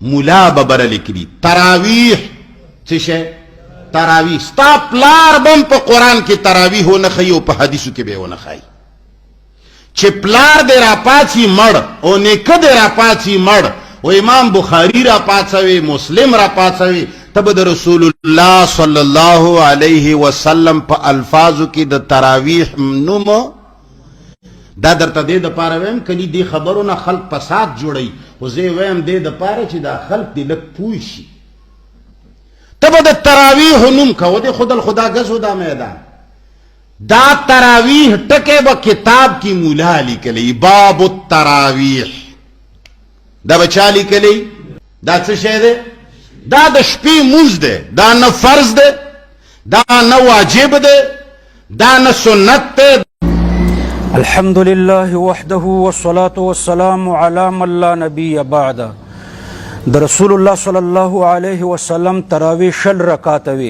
مولا ببر لیکلی تراویح چشه تراویح ستا پلار بم په قرآن کې تراویح ونه خی او په حدیثو کې به ونه خی چې پلار دې را پاڅي مړ او نیکه دې را پاڅي مړ او امام بخاری را پاڅوي مسلم را پاڅوي تب د رسول الله صلی الله علیه وسلم په الفاظو کې د تراویح نوم دا درته دې د پاره ویم کلی دی خبرونه خلق فساد جوړي او زه ویم دې د پاره چې دا خلق دې لک پوي شي تب د تراویح نوم کو دې خود الخدا غزو دا میدان دا تراویح ټکه به کتاب کی مولا لیکلی باب التراویح دا بچا لیکلی دا څه شی دی دا د شپې مونځ دی دا نه فرض دی دا نه واجب دی دا نه سنت دی الحمد لله وحده والصلاة والسلام على من لا نبي بعد د رسول الله صلی الله علیه وسلم تراوی شل رکعاتوي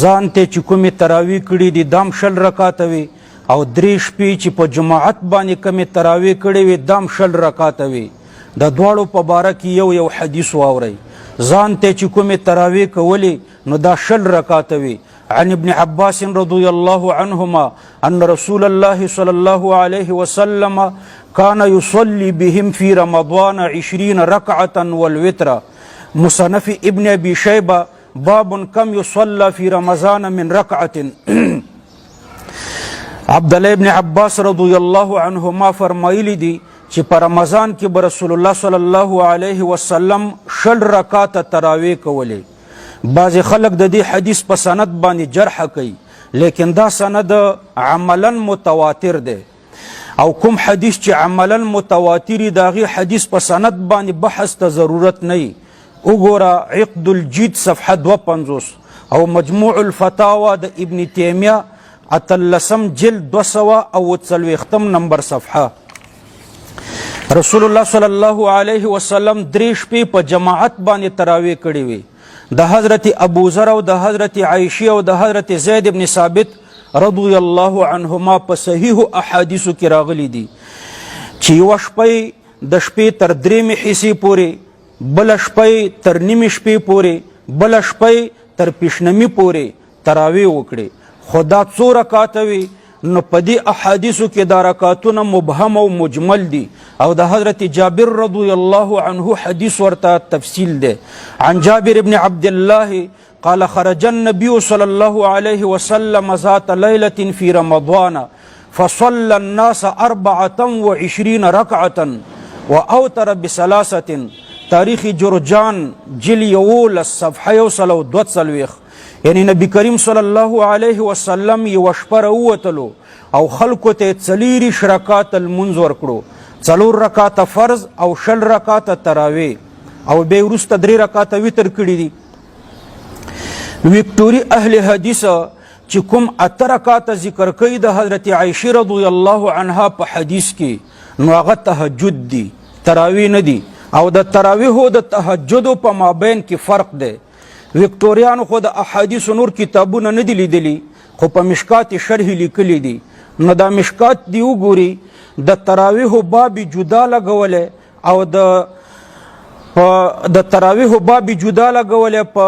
ځان ته چې کومې تراوی کړي دي دام شل رکعاتوي او درې شپې چې په جماعت باندې کومې تراوی کړي وي دام شل رکعاتوي د دواړو په باره کې یو حدیث واورئ ځان ته چې کومې تراوی کولې نو دا شل رکعاتوي عن ابن عباس رضي الله عنهما أن رسول الله صلى الله عليه وسلم كان يصلي بهم في رمضان 20 ركعة والوتر مصنف ابن أبي شيبة باب كم يصلى في رمضان من ركعة عبد الله ابن عباس رضي الله عنهما فرمایلی دی چې په رمضان کې به رسول الله صلی الله علیه وسلم شل رکعات تراویح کولې بعض خلق د دې حدیث په سند باندې جرح کوي لیکن دا سند عملا متواتر دی او کوم حدیث چې عملا متواتر دا غي حدیث په سند باندې بحث ته ضرورت نه وګوره عقد الجید صفحه 250 او مجموع الفتاوى د ابن تیمیه اتلسم جلد 240 نمبر صفحه رسول الله صلی الله علیه وسلم درې شپې په جماعت باندې تراویح کړې وي د حضرت ابو ذر او د حضرت عائشه او د حضرت زید ابن ثابت رضی الله عنهما په صحیح احادیثو کې راغلي دي چې یوه شپه د شپې تر درېمې حصې پورې بله شپه تر نیمې شپې پورې بله شپه تر پیشنمي پورې تراویح وکړي خو دا څو رکعاته وي نو په دې احادیثو کې دا رکعتونه مبهم او مجمل دي او د حضرت جابر رضی الله عنه حدیث ورته تفصیل ده عن جابر بن عبد الله قال خرج النبي صلى الله عليه وسلم ذات ليلة في رمضان فصلى الناس 24 ركعة وأوتر بثلاثة تاریخ جرجان جل صفحه 142 یعنی نبی کریم صلی الله علیه وسلم یو شپه راووتلو او خلکو ته څلېرویشت رکعات لمونځ ورکړو 4 رکعاته فرض او 6 رکعاته تراویح او بیا وروسته 3 رکعاته وتر کړي دي ویکټوري اهل حدیث چې کوم 8 رکعاته ذکر کوي د حضرت عایشه رضی الله عنها په حدیث کې نو هغه تهجد دي تراویح نه دي او د تراویح او د تهجد په مابین کې فرق دی ویکټوریانو خو د احادیث نور کتابونه نه دي لیدلي خو په مشکات شرح لیکلي دي نو دا مشکات دی وګوري د تراویح باب جدا لګولې او د تراویح باب جدا لګولې په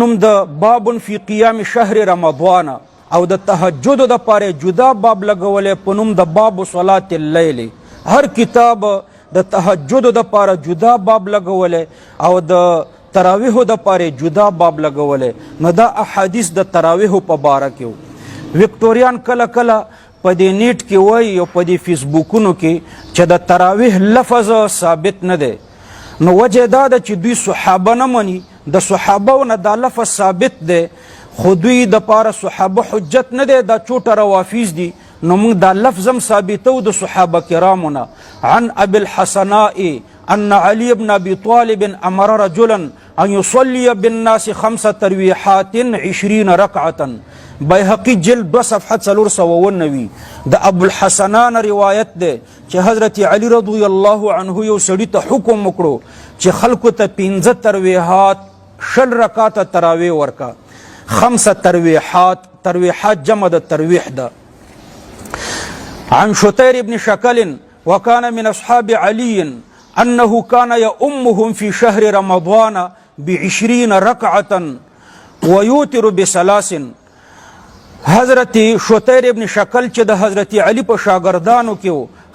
نوم د باب فی قیام شهر رمضان او د تهجد د پاره جدا باب لګولې په نوم د باب صلات اللیل هر کتاب د تهجد د پاره جدا باب لګولې او د تراویح د پاره جدا باب لګولې نو دا احادیث د تراویح په باره کې ویکټوریان کله کله په دې نیټ کې وایي او په دې فیسبوکونو کې چې د تراویح لفظ ثابت نه دی نو وجه دا ده چې دوی صحابه نه مني د صحابه نه دا لفظ ثابت دی خو دوی د پاره صحابه حجت نه دی دا چوټه روافیز دي نو موږ دا لفظ هم ثابتو د صحابه کرامونه عن ابي الحسناء ان علي بن ابي طالب امر رجلا ان يصلي بالناس 5 تراويحات 20 ركعه بیهقی جلد 2 صفحه 490 د ابو الحسنان روایت ده چې حضرت علی رضی الله عنه یو سړي ته حکم وکړو چې خلکو ته 15 تراویحات 6 رکعات تراویح ورکا 5 تراویحات جمع د تراویح ده عن شتير بن شكل وكان من اصحاب علي انه كان يؤمهم في شهر رمضان ب20 ركعة ويوتر بثلاث. حضرت شتیر ابن شکل چې د حضرت علی په شاګردانو کې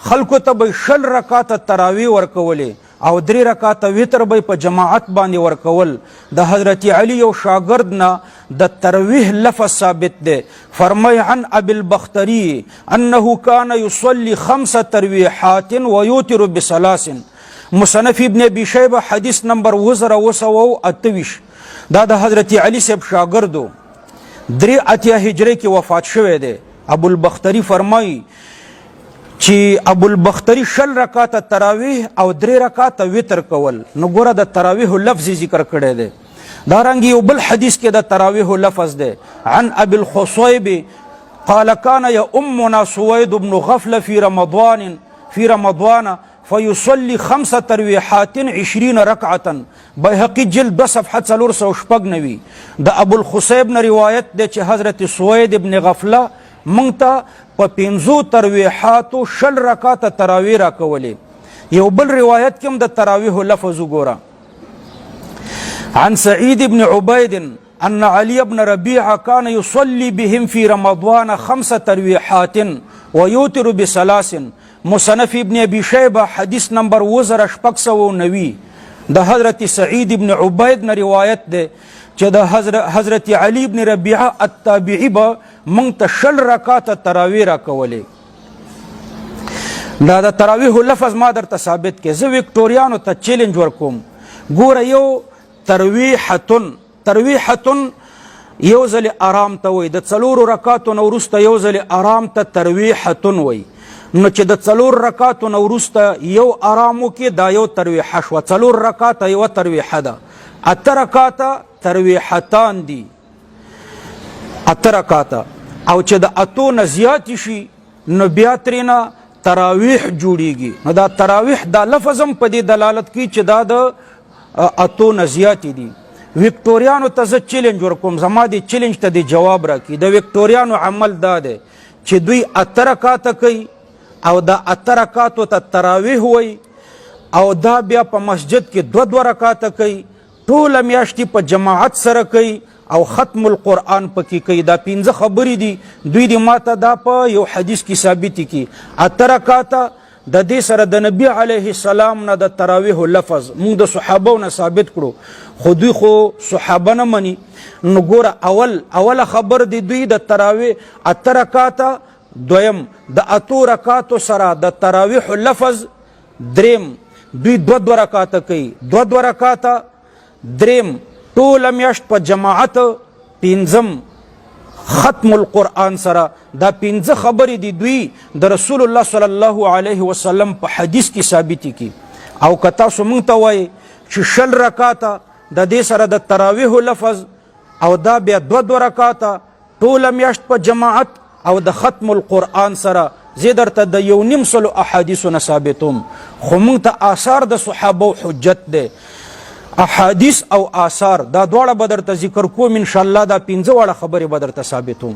خلکو ته به 60 رکعات تراوی ورکولې او 3 رکعات وتر به په جماعت باندې ورکول. د حضرت علی یو شاګرد نه د تراویح لفظ ثابت ده. فرمای عن ابي البختري انه كان يصلي 5 تراويحات ويوتر بثلاث. مصنف ابن ابي شيبه حدیث نمبر 1928. دا د حضرت علی صاحب شاګردو 83 هجری کې وفات شوی دی. ابو البختری فرمایي چې ابو البختری 60 رکعات تراویح او 3 رکعات وتر کول. نو ګوره د تراویح لفظ ذکر کړی دی. دارنګ یو بل حدیث کې د تراویح لفظ دی. عن ابي الخصيب قال كان يؤمنا سويد بن غفله في رمضان فيصلي 5 تراويحات 20 ركعة. بيهقي جلد 2 صفحه 496. د ابو الخصيب نه روایت ده چې حضرت سوید ابن غفله مونږ ته په 5 تراویحات 60 رکعات تراویح راکولې. یو بل روایت کې هم د تراویح لفظ وګوره. عن سعيد بن عبيد ان علي بن ربيعه كان يصلي بهم في رمضان 5 تراويحات ويوتر بثلاث. مصنف ابن ابي شيبه حدیث نمبر 1690. د حضرت سعید ابن عبید نه روایت ده چې د حضرت علی ابن ربیعه التابعی به مونږ ته 60 رکعات تراویح راکولې. دا د تراویح لفظ ما درته ثابت کې. زه وکټوریانو ته چیلنج ورکوم. ګوره یو ترویحتن یو ځل آرام ته وای. د 4 رکعاتو نه وروسته یو ځل آرام ته ترویحتن وای. نو چې د 4 رکعاتو نه وروسته یو آرام وکړي دا یو ترویحه شوه. 4 رکعاته یوه ترویحه ده. 8 رکعاته ترویحتان دي. 8 رکعاته او چې د 8 نه زیاتې شي نو بیا ترېنه تراویح جوړیږي. نو دا تراویح دا لفظ هم په دې دلالت کوي چې دا د 8 نه زیاتې دي. وکټوریانو ته زه چیلنج ورکوم. زما دې چیلنج ته دې جواب راکړي. د وکټوریانو عمل دا دی چې دوی 8 رکعاته کوي او دا 8 رکعاتو ته تراویح وای او دا بیا په مسجد کې 2 رکعاته کوي. ټوله میاشتې په جماعت سره کوي او ختم القرآن پکې کوي. دا 15 خبرې دي. دوی دې ماته دا په یو حدیث کې ثابت کی. 8 رکعاته د دې سره د نبی علیه السلام نه د تراویح لفظ مونږ د صحابو نه ثابت کړو. خو دوی خو صحابه نه مني. نو ګوره اوله خبر دی دوی د تراویح 8 رکعاته. دویم د 8 رکعاتو سره د تراویح لفظ. دریم دوی 2 رکعاته کوي. 2 رکعاته. دریم ټوله میاشت په جماعت. پنځم ختم القرآن سره. دا 15 خبرې دي دوی د رسول الله صلی الله علیه وسلم په حدیث کې ثابت کی. او که تاسو مونږ ته وایي چې 60 رکعاته د دې سره د تراویح لفظ او دا بیا 2 رکعاته ټوله میاشت په جماعت او د ختم القرآن سره، زه درته د 1.5 احادیثو نه ثابتوم. خو مونږ ته آثار د صحابو حجت دی. احادیث او آثار دا دواړه به درته ذکر کوم انشاءالله. دا 15 واړه خبرې به درته ثابتوم.